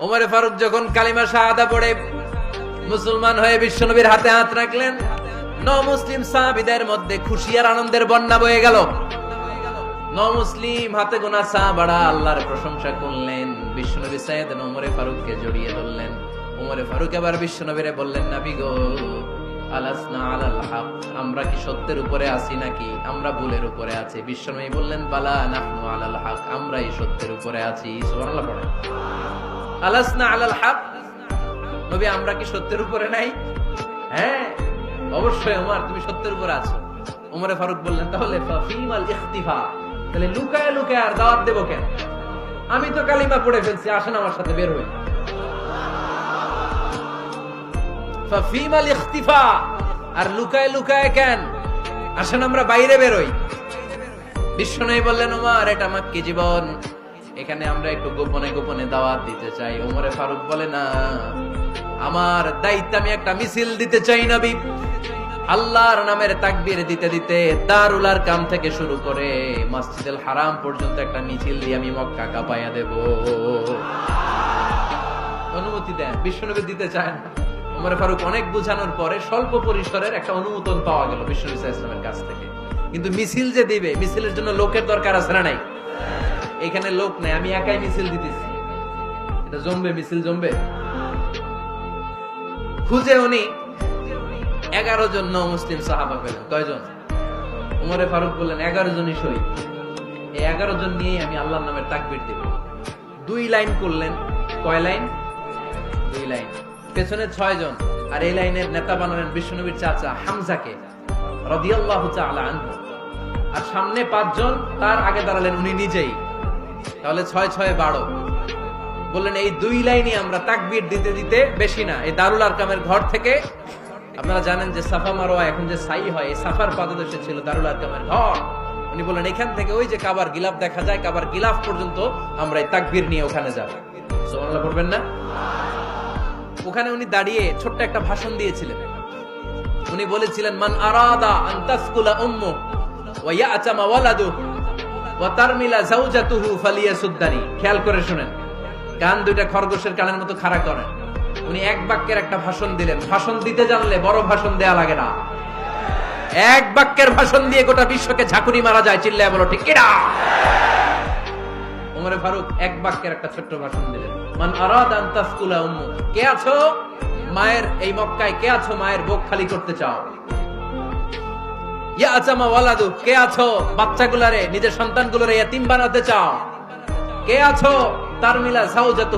ওমরে ফারুক যখন কালিমা শাহাদা পড়ে মুসলমান হয়ে বিশ্বনবীর হাতে হাত রাখলেন, মুসলিম সাহাবীদের মধ্যে খুশি আর আনন্দের বন্যা বয়ে গেল। মুসলিম হাতে গোনা সাহাবারা আল্লাহর প্রশংসা করলেন। বিশ্বনবী সাইয়েদনা ওমরে ফারুককে জড়িয়ে ধরলেন। ওমরে ফারুক এবার বিশ্বনবীরে বললেন, নবী গো, আলাসনা আলাল হক, আমরা কি সত্যের উপরে আছি নাকি আমরা ভুলের উপরে আছি? বিশ্বনবী বললেন, বালা নাহনু আলাল হক, আমরা এই সত্যের উপরে আছি। সুবহানাল্লাহ পড়েন। আলাসনা আলাল হক, নবী আমরা কি সত্যের উপরে নাই? হ্যাঁ অবশ্যই ওমর, তুমি সত্যের উপরে আছো। ওমরে ফারুক বললেন, তাহলে ফাফিমাল ইখতিফা, তাহলে লুকায় লুকায় আর দাওয়াত দেব কেন? আমি তো কালিমা পড়ে ফেলছি, আসেন আমার সাথে বের হই। ফাফিমাল ইখতিফা, আর লুকায় লুকায় কেন? আসেন আমরা বাইরে বের হই। বিশ্বনবী বললেন, ওমর এটা মাক্কি জীবন, এখানে আমরা একটু গোপনে গোপনে দাওয়াত দিতে চাই। ওমরে ফারুক বলে, না, আমার দায়িত্ব, আমি একটা মিছিল দিতে চাই নবী। আল্লাহর নামের তাকবীর দিতে দিতে দারুল আরকাম থেকে শুরু করে মসজিদুল হারাম পর্যন্ত একটা মিছিল দিয়ে আমি মক্কা কাঁপাইয়া দেব। অনুমতি দেন। বিশ্বনবী দিতে চায় না। ওমর ফারুক অনেক বুঝানোর পরে স্বল্প পরিসরের একটা অনুমোদন পাওয়া গেল বিশ্বনবী সাল্লাল্লাহু আলাইহি ওয়াসাল্লামের কাছ থেকে। কিন্তু মিছিল যে দিবে, মিছিলের জন্য লোকের দরকার আছে না নাই? এখানে লোক নাই, আমি একাই মিছিল দিতেছি। এটা জমবে, মিছিল জমবে। খুঁজে উনি 11 জন মুসলিম সাহাবা পেলেন। কয়জন? ওমরে ফারুক বললেন, 11 জনই শহীদ। এই 11 জন নিয়ে আমি আল্লাহর নামের তাকবীর দেব। 2 লাইন করলেন। কয় লাইন? 2 লাইন। পেছনে 6 জন, আর এই লাইনের নেতা বানালেন বিশ্বনবীর চাচা হামজাকে রাদিয়াল্লাহু তাআলা আনহু। আর সামনে 5 জন, তার আগে দাঁড়ালেন উনি নিজেই। তাহলে 6 6 12। বললেন, এই 2 লাইনই আমরা তাকবীর দিতে দিতে, বেশি না, এই দারুল আরকামের ঘর থেকে, আপনারা জানেন যে সাফা মারওয়া এখন যে সাই হয়, এই সাফার পাদদেশে ছিল দারুল আরকামের ঘর। উনি বললেন, এখান থেকে ওই যে কাবার গিলাফ দেখা যায়, কাবার গিলাফ পর্যন্ত আমরা এই তাকবীর নিয়ে ওখানে যাব। সুবহানাল্লাহ পড়বেন না? ওখানে উনি দাঁড়িয়ে ছোট্ট একটা ভাষণ দিয়েছিলেন। উনি বলেছিলেন, মান আরাদা আন তাসকুলা উম্মু ওয়া ইয়াতামা ওয়ালাদু ওয়া তারমিলা যাওজাতুহু ফালিয়াসুদ্দানি। খেয়াল করে শুনেন, কান দুইটা খরগোশের কানের মতো খাড়া করেন। উনি এক বাক্যের একটা ভাষণ দিলেন। ভাষণ দিতে জানলে বড় ভাষণ দেয়া লাগে না। এক বাক্যের ভাষণ দিয়ে গোটা বিশ্বকে ঝাঁকুনি মারা যায়। চিল্লায় বলো ঠিক কিনা? ওমরে ফারুক এক বাক্যের একটা ছোট্ট ভাষণ দিলেন। মান আরাদা আন তাসকুলা উম্মু, কে আছো মায়ের এই মক্কায়, কে আছো মায়ের বুক খালি করতে চাও? ইয়া আচামা ওয়ালাদু, কে আছো বাচ্চাগুলারে, নিজের সন্তানগুলোরে ইয়াতীম বানাতে চাও? কে আছো তারমিলা যাওজাতু